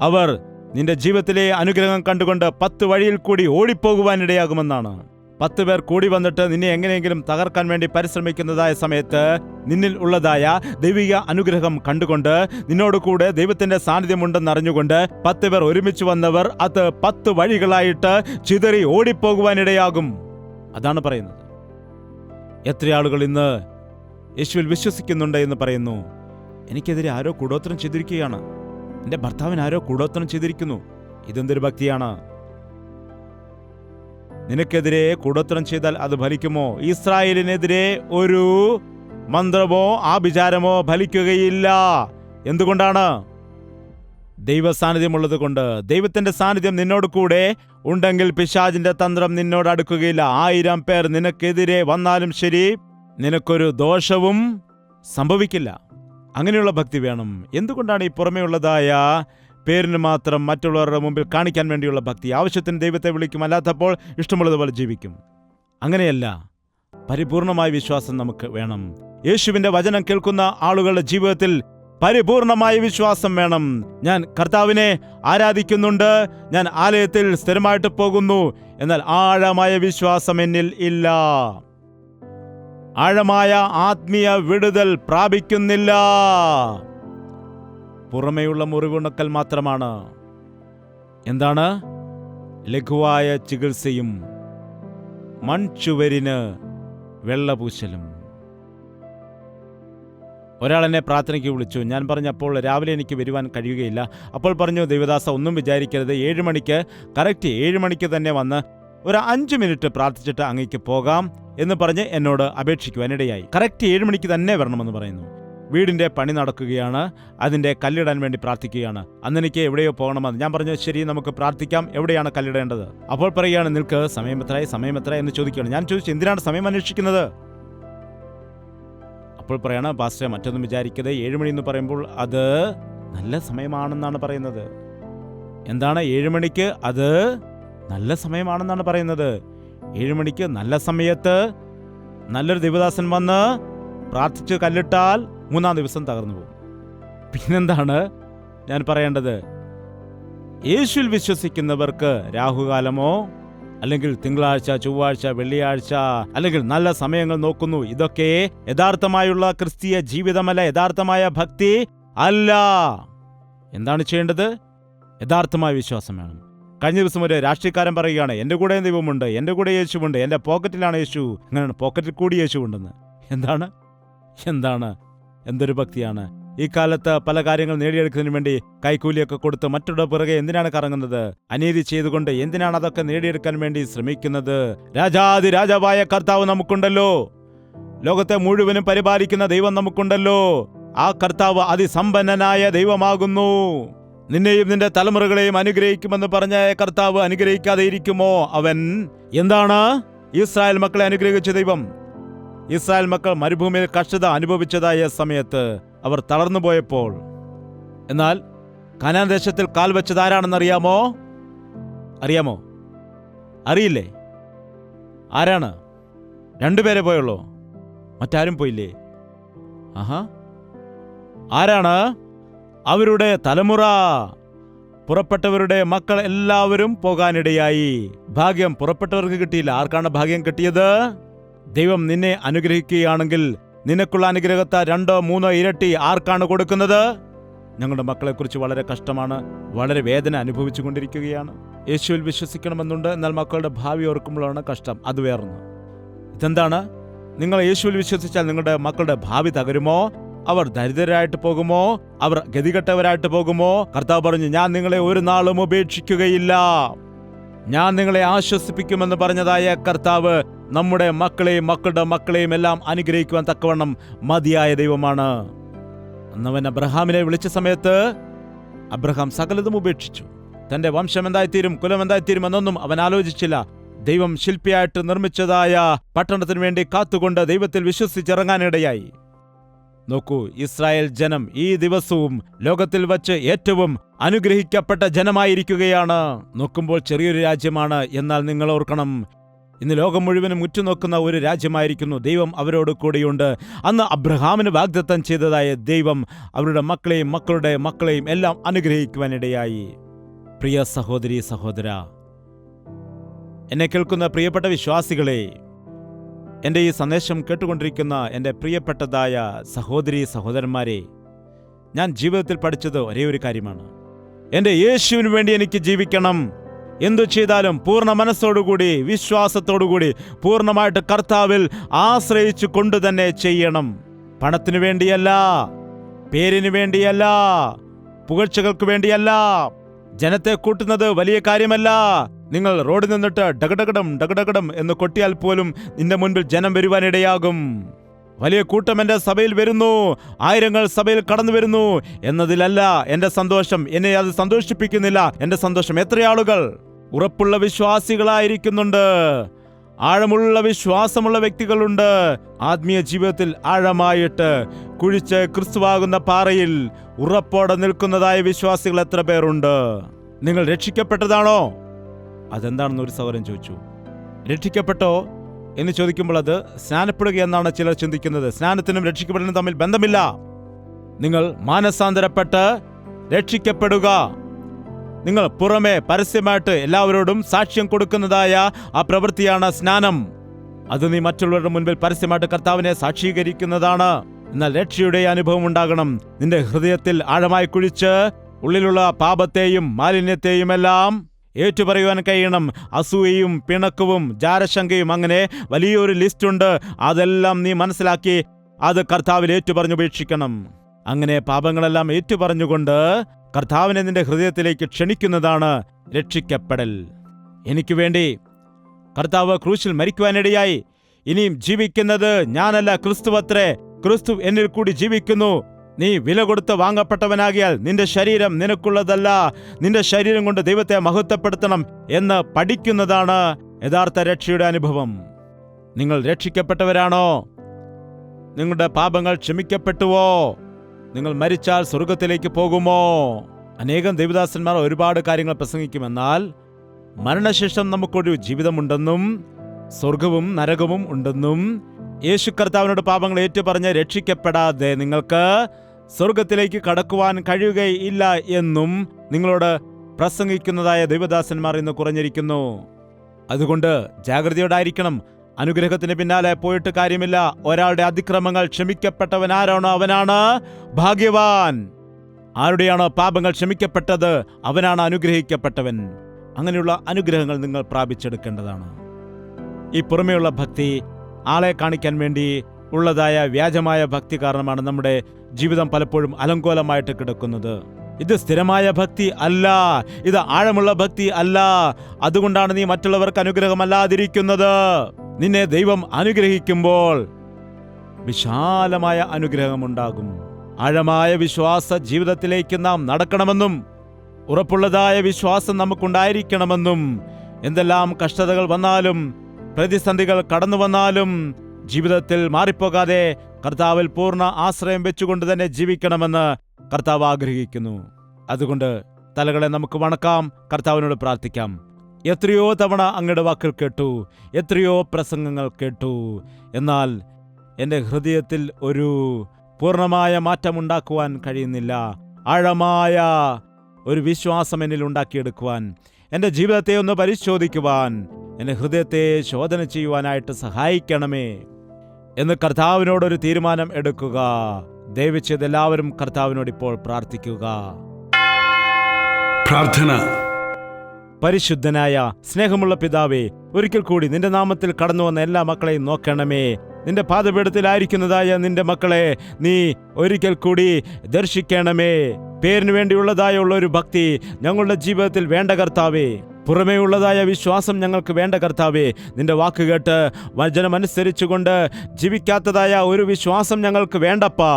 അവർ നിന്റെ ജീവിതത്തിലെ അനുഗ്രഹം കണ്ടുകൊണ്ട് 10 വഴിയിൽ കൂടി ഓടിപ്പോകുവാനിടയാകുമെന്നാണ്. 10 പേർ കൂടി വന്നിട്ട് നിന്നെ എങ്ങനെയെങ്കിലും തകർക്കാൻ വേണ്ടി പരിശ്രമിക്കുന്നതായ സമയത്ത് നിന്നിൽ ഉള്ളതായ ദൈവിക അനുഗ്രഹം കണ്ടുകൊണ്ട് നിന്നോട് കൂടെ ദൈവത്തിന്റെ സാന്നിധ്യമുണ്ടെന്നറിഞ്ഞുകൊണ്ട് 10 പേർ ഒരുമിച്ച് വന്നവർ അത് 10 വഴികളായിട്ട് ചിതറി ഓടിപ്പോകുവാനിടയാകും. അതാണ് പറയുന്നത്. എത്ര ആളുകൾ ഇന്ന് യേശുവിൽ വിശ്വസിക്കുന്നുണ്ട് എന്ന് പറയുന്നു. എനിക്കെതിരെ ആരോ കൂടോത്രം ചെയ്തിരിക്കുകയാണ്, എൻ്റെ ഭർത്താവിന് ആരോ കൂടോത്രം ചെയ്തിരിക്കുന്നു. ഇതെന്തൊരു ഭക്തിയാണ്? നിനക്കെതിരെ കൂടോത്രം ചെയ്താൽ അത് ഫലിക്കുമോ? ഇസ്രായേലിനെതിരെ ഒരു മന്ത്രമോ ആഭിചാരമോ ഫലിക്കുകയില്ല. എന്തുകൊണ്ടാണ്? ദൈവ സാന്നിധ്യമുള്ളത് കൊണ്ട്. ദൈവത്തിന്റെ സാന്നിധ്യം നിന്നോട് കൂടെ ഉണ്ടെങ്കിൽ പിശാചിന്റെ തന്ത്രം നിന്നോട് അടുക്കുകയില്ല. 1000 പേർ നിനക്കെതിരെ വന്നാലും ശരി, നിനക്കൊരു ദോഷവും സംഭവിക്കില്ല. അങ്ങനെയുള്ള ഭക്തി വേണം. എന്തുകൊണ്ടാണ് ഈ പുറമേ ഉള്ളതായ പേരിന് മാത്രം മറ്റുള്ളവരുടെ മുമ്പിൽ കാണിക്കാൻ വേണ്ടിയുള്ള ഭക്തി? ആവശ്യത്തിന് ദൈവത്തെ വിളിക്കും, അല്ലാത്തപ്പോൾ ഇഷ്ടമുള്ളതുപോലെ ജീവിക്കും. അങ്ങനെയല്ല. പരിപൂർണമായ വിശ്വാസം നമുക്ക് വേണം. യേശുവിന്റെ വചനം കേൾക്കുന്ന ആളുകളുടെ ജീവിതത്തിൽ പരിപൂർണമായ വിശ്വാസം വേണം. ഞാൻ കർത്താവിനെ ആരാധിക്കുന്നുണ്ട്, ഞാൻ ആലയത്തിൽ സ്ഥിരമായിട്ട് പോകുന്നു, എന്നാൽ ആഴമായ വിശ്വാസം എന്നിൽ ഇല്ല. ആഴമായ ആത്മീയ വിടുതൽ പ്രാപിക്കുന്നില്ല. പുറമേയുള്ള മുറിവുണക്കൽ മാത്രമാണ്. എന്താണ്? ലഘുവായ ചികിത്സയും മൺചുവരിന് വെള്ളപൂശലും. ഒരാൾ എന്നെ പ്രാർത്ഥനയ്ക്ക് വിളിച്ചു. ഞാൻ പറഞ്ഞപ്പോൾ രാവിലെ എനിക്ക് വരുവാൻ കഴിയുകയില്ല. അപ്പോൾ പറഞ്ഞു, ദൈവദാസ ഒന്നും വിചാരിക്കരുത്, 7 മണിക്ക് കറക്റ്റ് 7 മണിക്ക് തന്നെ വന്ന് ഒരു 5 മിനിറ്റ് പ്രാർത്ഥിച്ചിട്ട് അങ്ങേക്ക് പോകാം എന്ന് പറഞ്ഞ് എന്നോട് അപേക്ഷിക്കുവാനിടയായി. കറക്റ്റ് 7 മണിക്ക് തന്നെ വരണമെന്ന് പറയുന്നു. വീടിൻ്റെ പണി നടക്കുകയാണ്, അതിൻ്റെ കല്ലിടാൻ വേണ്ടി പ്രാർത്ഥിക്കുകയാണ്. അന്ന് എനിക്ക് എവിടെയോ പോകണമെന്ന്. ഞാൻ പറഞ്ഞു, ശരി നമുക്ക് പ്രാർത്ഥിക്കാം, എവിടെയാണ് കല്ലിടേണ്ടത്? അപ്പോൾ പറയുകയാണ്, നിൽക്ക്, സമയം എത്ര എന്ന് ചോദിക്കുകയാണ്. ഞാൻ ചോദിച്ചു, എന്തിനാണ് സമയം അന്വേഷിക്കുന്നത്? അപ്പോൾ പറയാണ്, പാസ്റ്റർ മറ്റൊന്നും വിചാരിക്കരുത്, 7 മണി എന്ന് പറയുമ്പോൾ അത് നല്ല സമയമാണെന്നാണ് പറയുന്നത്. എന്താണ് 7 മണിക്ക്? അത് നല്ല സമയമാണെന്നാണ് പറയുന്നത്. 7 മണിക്ക് നല്ല സമയത്ത് നല്ലൊരു ദൈവദാസൻ വന്ന് പ്രാർത്ഥിച്ച് കല്ലിട്ടാൽ 3-ാം ദിവസം തകർന്നു പോകും. പിന്നെന്താണ് ഞാൻ പറയേണ്ടത്? യേശുവിൽ വിശ്വസിക്കുന്നവർക്ക് രാഹുകാലമോ അല്ലെങ്കിൽ തിങ്കളാഴ്ച, ചൊവ്വാഴ്ച, വെള്ളിയാഴ്ച അല്ലെങ്കിൽ നല്ല സമയങ്ങൾ നോക്കുന്നു. ഇതൊക്കെ യഥാർത്ഥമായുള്ള ക്രിസ്തീയ ജീവിതമല്ല, യഥാർത്ഥമായ ഭക്തി അല്ല. എന്താണ് ചെയ്യേണ്ടത്? യഥാർത്ഥമായ വിശ്വാസം വേണം. കഴിഞ്ഞ ദിവസം ഒരു രാഷ്ട്രീയക്കാരൻ പറയുകയാണ്, എൻ്റെ കൂടെ ദൈവമുണ്ട്, എൻ്റെ കൂടെ യേശുവുണ്ട്, എൻ്റെ പോക്കറ്റിലാണ് യേശു. അങ്ങനെയാണ്, പോക്കറ്റിൽ കൂടി യേശുവുണ്ടെന്ന്. എന്താണ് എന്തൊരു ഭക്തിയാണ്! ഈ കാലത്ത് പല കാര്യങ്ങൾ നേടിയെടുക്കുന്നതിന് വേണ്ടി കൈക്കൂലിയൊക്കെ കൊടുത്ത് മറ്റുള്ള പിറകെ എന്തിനാണ് കറങ്ങുന്നത്? അനീതി ചെയ്തുകൊണ്ട് എന്തിനാണ് അതൊക്കെ നേടിയെടുക്കാൻ വേണ്ടി ശ്രമിക്കുന്നത്? രാജാവായ കർത്താവ് നമുക്കുണ്ടല്ലോ, ലോകത്തെ മുഴുവനും പരിപാലിക്കുന്ന ദൈവം നമുക്കുണ്ടല്ലോ. ആ കർത്താവ് അതിസമ്പന്നനായ ദൈവമാകുന്നു. നിന്നെയും നിന്റെ തലമുറകളെയും അനുഗ്രഹിക്കുമെന്ന് പറഞ്ഞ കർത്താവ് അനുഗ്രഹിക്കാതെ ഇരിക്കുമോ? അവൻ എന്താണ് ഇസ്രായേൽ മക്കളെ അനുഗ്രഹിച്ച ദൈവം? ഇസ്രായേൽ മക്കൾ മരുഭൂമിയിൽ കഷ്ടത അനുഭവിച്ചതായ സമയത്ത് അവർ തളർന്നു പോയപ്പോൾ, എന്നാൽ കനാൻ ദേശത്തിൽ കാൽ വെച്ചത് ആരാണെന്ന് അറിയാമോ? അറിയില്ലേ? ആരാണ്? 2 പേരെ പോയുള്ളൂ, മറ്റാരും പോയില്ലേ? ആരാണ്? അവരുടെ തലമുറ, പുറപ്പെട്ടവരുടെ മക്കൾ എല്ലാവരും പോകാനിടയായി. ഭാഗ്യം പുറപ്പെട്ടവർക്ക് കിട്ടിയില്ല. ആർക്കാണ് ഭാഗ്യം കിട്ടിയത്? ദൈവം നിന്നെ അനുഗ്രഹിക്കുകയാണെങ്കിൽ നിനക്കുള്ള അനുഗ്രഹത്തെ 2-3 ഇരട്ടി ആർക്കാണ് കൊടുക്കുന്നത്? ഞങ്ങളുടെ മക്കളെക്കുറിച്ച് വളരെ കഷ്ടമാണ്, വളരെ വേദന അനുഭവിച്ചു കൊണ്ടിരിക്കുകയാണ്. യേശുവിൽ വിശ്വസിക്കണമെന്നുണ്ട്, എന്നാൽ മക്കളുടെ ഭാവി ഓർക്കുമ്പോഴാണ് കഷ്ടം. അത് വേറൊന്ന്. ഇതെന്താണ്? നിങ്ങൾ യേശുവിൽ വിശ്വസിച്ചാൽ നിങ്ങളുടെ മക്കളുടെ ഭാവി തകരുമോ? അവർ ദരിദ്രരായിട്ട് പോകുമോ? അവർ ഗതികെട്ടവരായിട്ട് പോകുമോ? കർത്താവ് പറഞ്ഞു, ഞാൻ നിങ്ങളെ ഒരു നാളും ഉപേക്ഷിക്കുകയില്ല, ഞാൻ നിങ്ങളെ ആശ്വസിപ്പിക്കുമെന്ന് പറഞ്ഞതായ കർത്താവ് നമ്മുടെ മക്കളെയും മക്കളുടെ മക്കളെയും എല്ലാം അനുഗ്രഹിക്കുവാൻ തക്കവണ്ണം മതിയായ ദൈവമാണ്. അന്നവൻ അബ്രഹാമിനെ വിളിച്ച സമയത്ത് അബ്രഹാം സകലതും ഉപേക്ഷിച്ചു. തന്റെ വംശം എന്തായിത്തീരും, കുലം എന്തായിത്തീരും എന്നൊന്നും അവൻ ആലോചിച്ചില്ല. ദൈവം ശില്പിയായിട്ട് നിർമ്മിച്ചതായ പട്ടണത്തിന് വേണ്ടി കാത്തുകൊണ്ട് ദൈവത്തിൽ വിശ്വസിച്ചിറങ്ങാനിടയായി. നോക്കൂ, ഇസ്രായേൽ ജനം ഈ ദിവസവും ലോകത്തിൽ വച്ച് ഏറ്റവും അനുഗ്രഹിക്കപ്പെട്ട ജനമായിരിക്കുകയാണ്. നോക്കുമ്പോൾ ചെറിയൊരു രാജ്യമാണ്, എന്നാൽ നിങ്ങൾ ഓർക്കണം, ഇന്ന് ലോകം മുഴുവനും ഉറ്റുനോക്കുന്ന ഒരു രാജ്യമായിരിക്കുന്നു. ദൈവം അവരോട് കൂടെയുണ്ട്. അന്ന് അബ്രഹാമിന് വാഗ്ദത്തം ചെയ്തതായ ദൈവം അവരുടെ മക്കളെയും മക്കളുടെ മക്കളെയും എല്ലാം അനുഗ്രഹിക്കുവാനിടയായി. പ്രിയ സഹോദരീ സഹോദര, എന്നെ കേൾക്കുന്ന പ്രിയപ്പെട്ട വിശ്വാസികളെ, എൻ്റെ ഈ സന്ദേശം കേട്ടുകൊണ്ടിരിക്കുന്ന എൻ്റെ പ്രിയപ്പെട്ടതായ സഹോദരീ സഹോദരന്മാരെ, ഞാൻ ജീവിതത്തിൽ പഠിച്ചത് ഒരേ ഒരു കാര്യമാണ്. എൻ്റെ യേശുവിന് വേണ്ടി എനിക്ക് ജീവിക്കണം. എന്തു ചെയ്താലും പൂർണ്ണ മനസ്സോടുകൂടി, വിശ്വാസത്തോടുകൂടി, പൂർണ്ണമായിട്ട് കർത്താവിൽ ആശ്രയിച്ചു കൊണ്ട് തന്നെ ചെയ്യണം. പണത്തിനു വേണ്ടിയല്ല, പേരിനു വേണ്ടിയല്ല, പുകഴ്ചകൾക്ക് വേണ്ടിയല്ല. ജനത്തെ കൂട്ടുന്നത് വലിയ കാര്യമല്ല. നിങ്ങൾ റോഡിൽ നിന്നിട്ട് ഡകടകടം എന്ന് കൊട്ടിയാൽ പോലും നിന്റെ മുൻപിൽ ജനം വരുവാനിടയാകും. വലിയ കൂട്ടം എൻ്റെ സഭയിൽ വരുന്നു, ആയിരങ്ങൾ സഭയിൽ കടന്നു വരുന്നു എന്നതിലല്ല എൻ്റെ സന്തോഷം. എന്നെ അത് സന്തോഷിപ്പിക്കുന്നില്ല. എൻ്റെ സന്തോഷം എത്ര ആളുകൾ ഉറപ്പുള്ള വിശ്വാസികളായിരിക്കുന്നുണ്ട്, ആഴമുള്ള വിശ്വാസമുള്ള വ്യക്തികളുണ്ട്. ആത്മീയ ജീവിതത്തിൽ ആഴമായിട്ട് കുഴിച്ച് ക്രിസ്തുവാകുന്ന പാറയിൽ ഉറപ്പോടെ നിൽക്കുന്നതായ വിശ്വാസികൾ എത്ര പേരുണ്ട്? നിങ്ങൾ രക്ഷിക്കപ്പെട്ടതാണോ? അതെന്താണെന്ന് ഒരു സഹോദരൻ ചോദിച്ചു. രക്ഷിക്കപ്പെട്ടോ എന്ന് ചോദിക്കുമ്പോൾ അത് സ്നാനപ്പെടുക എന്നാണ് ചിലർ ചിന്തിക്കുന്നത്. സ്നാനത്തിനും രക്ഷിക്കപ്പെടലിനും തമ്മിൽ ബന്ധമില്ല. നിങ്ങൾ മാനസാന്തരപ്പെട്ട് രക്ഷിക്കപ്പെടുക. നിങ്ങൾ പുറമെ പരസ്യമായിട്ട് എല്ലാവരോടും സാക്ഷ്യം കൊടുക്കുന്നതായ ആ പ്രവൃത്തിയാണ് സ്നാനം. അത് നീ മറ്റുള്ളവരുടെ മുൻപിൽ പരസ്യമായിട്ട് കർത്താവിനെ സാക്ഷീകരിക്കുന്നതാണ്. എന്നാൽ രക്ഷയുടെ അനുഭവം ഉണ്ടാകണം. നിന്റെ ഹൃദയത്തിൽ ആഴമായി കുഴിച്ച് ഉള്ളിലുള്ള പാപത്തെയും മാലിന്യത്തെയും എല്ലാം ഏറ്റുപറയുവാൻ കഴിയണം. അസൂയയും പിണക്കവും ജാരശങ്കയും, അങ്ങനെ വലിയൊരു ലിസ്റ്റുണ്ട്. അതെല്ലാം നീ മനസ്സിലാക്കി അത് കർത്താവിൽ ഏറ്റുപറഞ്ഞുപേക്ഷിക്കണം. അങ്ങനെ പാപങ്ങളെല്ലാം ഏറ്റുപറഞ്ഞുകൊണ്ട് കർത്താവിനെ നിന്റെ ഹൃദയത്തിലേക്ക് ക്ഷണിക്കുന്നതാണ് രക്ഷിക്കപ്പെടൽ. എനിക്ക് വേണ്ടി കർത്താവ് ക്രൂശിൽ മരിക്കുവാനിടയായി. ഇനിയും ജീവിക്കുന്നത് ഞാനല്ല, ക്രിസ്തുവത്രേ. ക്രിസ്തു എന്നിൽ കൂടി ജീവിക്കുന്നു. നീ വില കൊടുത്ത് വാങ്ങപ്പെട്ടവനാകിയാൽ നിന്റെ ശരീരം നിനക്കുള്ളതല്ല, നിന്റെ ശരീരം കൊണ്ട് ദൈവത്തെ മഹത്വപ്പെടുത്തണം എന്ന് പഠിക്കുന്നതാണ് യഥാർത്ഥ രക്ഷയുടെ അനുഭവം. നിങ്ങൾ രക്ഷിക്കപ്പെട്ടവരാണോ? നിങ്ങളുടെ പാപങ്ങൾ ക്ഷമിക്കപ്പെട്ടുവോ? നിങ്ങൾ മരിച്ചാൽ സ്വർഗത്തിലേക്ക് പോകുമോ? അനേകം ദൈവദാസന്മാർ ഒരുപാട് കാര്യങ്ങൾ പ്രസംഗിക്കുമെന്നാൽ മരണശേഷം നമുക്കൊരു ജീവിതമുണ്ടെന്നും സ്വർഗവും നരകവും ഉണ്ടെന്നും യേശു കർത്താവിനോട് പാപങ്ങൾ ഏറ്റുപറഞ്ഞ് രക്ഷിക്കപ്പെടാതെ നിങ്ങൾക്ക് സ്വർഗത്തിലേക്ക് കടക്കുവാൻ കഴിയുകയില്ല എന്നും നിങ്ങളോട് പ്രസംഗിക്കുന്നതായ ദൈവദാസന്മാർ ഇന്ന് കുറഞ്ഞിരിക്കുന്നു. അതുകൊണ്ട് ജാഗ്രതയോടായിരിക്കണം. അനുഗ്രഹത്തിന് പിന്നാലെ പോയിട്ട് കാര്യമില്ല. ഒരാളുടെ അതിക്രമങ്ങൾ ക്ഷമിക്കപ്പെട്ടവനാരാണോ അവനാണ് ഭാഗ്യവാൻ. ആരുടെയാണോ പാപങ്ങൾ ക്ഷമിക്കപ്പെട്ടത് അവനാണ് അനുഗ്രഹിക്കപ്പെട്ടവൻ. അങ്ങനെയുള്ള അനുഗ്രഹങ്ങൾ നിങ്ങൾ പ്രാപിച്ചെടുക്കേണ്ടതാണ്. ഈ പുറമേയുള്ള ഭക്തി ആളെ കാണിക്കാൻ വേണ്ടി ഉള്ളതായ വ്യാജമായ ഭക്തി കാരണമാണ് നമ്മുടെ ജീവിതം പലപ്പോഴും അലങ്കോലമായിട്ട് കിടക്കുന്നത്. ഇത് സ്ഥിരമായ ഭക്തി അല്ല, ഇത് ആഴമുള്ള ഭക്തി അല്ല. അതുകൊണ്ടാണ് നീ മറ്റുള്ളവർക്ക് അനുഗ്രഹമല്ലാതിരിക്കുന്നത്. നിന്നെ ദൈവം അനുഗ്രഹിക്കുമ്പോൾ വിശാലമായ അനുഗ്രഹമുണ്ടാകും. ആഴമായ വിശ്വാസ ജീവിതത്തിലേക്ക് നാം നടക്കണമെന്നും ഉറപ്പുള്ളതായ വിശ്വാസം നമുക്കുണ്ടായിരിക്കണമെന്നും എന്തെല്ലാം കഷ്ടതകൾ വന്നാലും പ്രതിസന്ധികൾ കടന്നു വന്നാലും ജീവിതത്തിൽ മാറിപ്പോകാതെ കർത്താവിൽ പൂർണ്ണ ആശ്രയം വെച്ചുകൊണ്ട് തന്നെ ജീവിക്കണമെന്ന് കർത്താവ് ആഗ്രഹിക്കുന്നു. അതുകൊണ്ട് തലകളെ നമുക്ക് വണക്കാം, കർത്താവിനോട് പ്രാർത്ഥിക്കാം. എത്രയോ തവണ അങ്ങയുടെ വാക്കുകൾ കേട്ടു, എത്രയോ പ്രസംഗങ്ങൾ കേട്ടു. എന്നാൽ എൻ്റെ ഹൃദയത്തിൽ ഒരു പൂർണ്ണമായ മാറ്റമുണ്ടാക്കുവാൻ കഴിയുന്നില്ല. ആഴമായ ഒരു വിശ്വാസം എന്നിൽ ഉണ്ടാക്കിയെടുക്കുവാൻ, എൻ്റെ ജീവിതത്തെ ഒന്ന് പരിശോധിക്കുവാൻ, എൻ്റെ ഹൃദയത്തെ ശോധന ചെയ്യുവാനായിട്ട് സഹായിക്കണമേ എന്ന് കർത്താവിനോടൊരു തീരുമാനം എടുക്കുക. ദയവചെയ്ത് എല്ലാവരും കർത്താവിനോട് ഇപ്പോൾ പ്രാർത്ഥിക്കുക. പ്രാർത്ഥന. പരിശുദ്ധനായ സ്നേഹമുള്ള പിതാവേ, ഒരിക്കൽ കൂടി നിന്റെ നാമത്തിൽ കടന്നു വന്ന എല്ലാ മക്കളെയും നോക്കണമേ. നിന്റെ പാദപീഠത്തിലായിരിക്കുന്നതായ നിന്റെ മക്കളെ നീ ഒരിക്കൽ കൂടി ദർശിക്കണമേ. പേരിന് വേണ്ടിയുള്ളതായ ഒരു ഭക്തി ഞങ്ങളുടെ ജീവിതത്തിൽ വേണ്ട കർത്താവേ. പുറമേ ഉള്ളതായ വിശ്വാസം ഞങ്ങൾക്ക് വേണ്ട കർത്താവേ. നിന്റെ വാക്ക് കേട്ട് വചനമനുസരിച്ചുകൊണ്ട് ജീവിക്കാത്തതായ ഒരു വിശ്വാസം ഞങ്ങൾക്ക് വേണ്ടപ്പാ.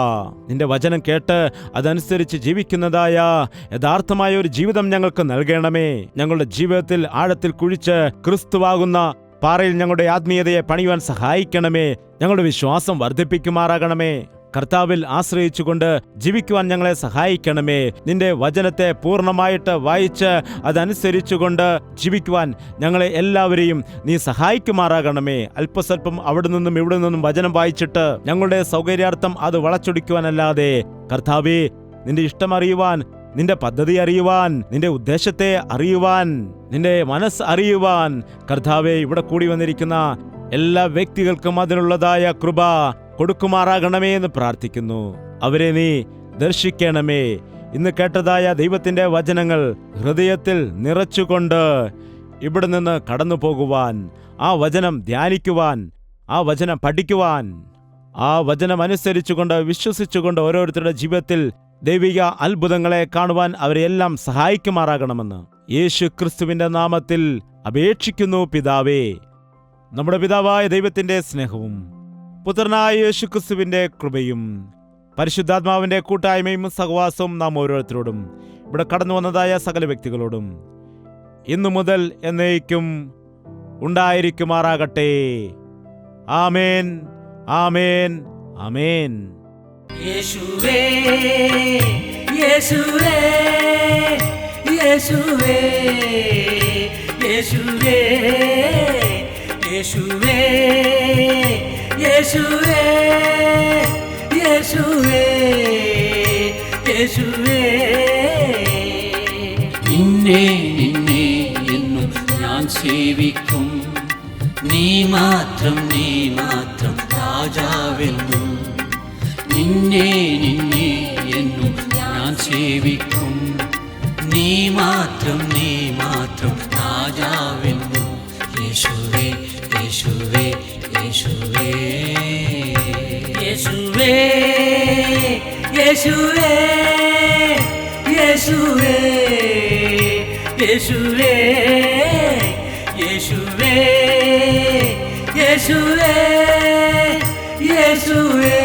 നിന്റെ വചനം കേട്ട് അതനുസരിച്ച് ജീവിക്കുന്നതായ യഥാർത്ഥമായ ഒരു ജീവിതം ഞങ്ങൾക്ക് നൽകണമേ. ഞങ്ങളുടെ ജീവിതത്തിൽ ആഴത്തിൽ കുഴിച്ച് ക്രിസ്തുവാകുന്ന പാറയിൽ ഞങ്ങളുടെ ആത്മീയതയെ പണിയുവാൻ സഹായിക്കണമേ. ഞങ്ങളുടെ വിശ്വാസം വർദ്ധിപ്പിക്കുമാറാകണമേ. കർത്താവിൽ ആശ്രയിച്ചുകൊണ്ട് ജീവിക്കുവാൻ ഞങ്ങളെ സഹായിക്കണമേ. നിന്റെ വചനത്തെ പൂർണ്ണമായിട്ട് വായിച്ച് അതനുസരിച്ചുകൊണ്ട് ജീവിക്കുവാൻ ഞങ്ങളെ എല്ലാവരെയും നീ സഹായിക്കുമാറാകണമേ. അല്പസ്വല്പം അവിടെ നിന്നും ഇവിടെ നിന്നും വചനം വായിച്ചിട്ട് ഞങ്ങളുടെ സൗകര്യാർത്ഥം അത് വളച്ചൊടിക്കുവാനല്ലാതെ കർത്താവേ, നിന്റെ ഇഷ്ടം അറിയുവാൻ, നിന്റെ പദ്ധതി അറിയുവാൻ, നിന്റെ ഉദ്ദേശത്തെ അറിയുവാൻ, നിന്റെ മനസ്സ് അറിയുവാൻ കർത്താവേ, ഇവിടെ കൂടി വന്നിരിക്കുന്ന എല്ലാ വ്യക്തികൾക്കും അതിനുള്ളതായ കൃപ കൊടുക്കുമാറാകണമേ എന്ന് പ്രാർത്ഥിക്കുന്നു. അവരെ നീ ദർശിക്കണമേ. ഇന്ന് കേട്ടതായ ദൈവത്തിന്റെ വചനങ്ങൾ ഹൃദയത്തിൽ നിറച്ചുകൊണ്ട് ഇവിടെ നിന്ന് കടന്നു പോകുവാൻ, ആ വചനം ധ്യാനിക്കുവാൻ, ആ വചനം പഠിക്കുവാൻ, ആ വചനം അനുസരിച്ചുകൊണ്ട് വിശ്വസിച്ചുകൊണ്ട് ഓരോരുത്തരുടെ ജീവിതത്തിൽ ദൈവിക അത്ഭുതങ്ങളെ കാണുവാൻ അവരെല്ലാം സഹായിക്കുമാറാകണമെന്ന് യേശു ക്രിസ്തുവിന്റെ നാമത്തിൽ അപേക്ഷിക്കുന്നു പിതാവേ. നമ്മുടെ പിതാവായ ദൈവത്തിന്റെ സ്നേഹവും പുത്രനായ യേശു ക്രിസ്തുവിന്റെ കൃപയും പരിശുദ്ധാത്മാവിന്റെ കൂട്ടായ്മയും സഹവാസവും നാം ഓരോരുത്തരോടും ഇവിടെ കടന്നു വന്നതായ സകല വ്യക്തികളോടും ഇന്നു മുതൽ എന്നേക്കും ഉണ്ടായിരിക്കുമാറാകട്ടെ. ആമേൻ, ആമേൻ, ആമേൻ. യേശുവേ, യേശുവേ, യേശുവേ, യേശുവേ, യേശുവേ, യേശുവേ, യേശുവേ, യേശുവേ. നിന്നെ നിന്നെ എന്നും ഞാൻ സേവിക്കും, നീ മാത്രം രാജാവെന്നും. നിന്നെ നിന്നെ എന്നും ഞാൻ സേവിക്കും, നീ മാത്രം രാജാവെന്നു. യേശുവേ യേശുവേ യേശുവേ യേശുവേ യേശുവേ യേശുവേ യേശുവേ യേശുവേ യേശുവേ യേശുവേ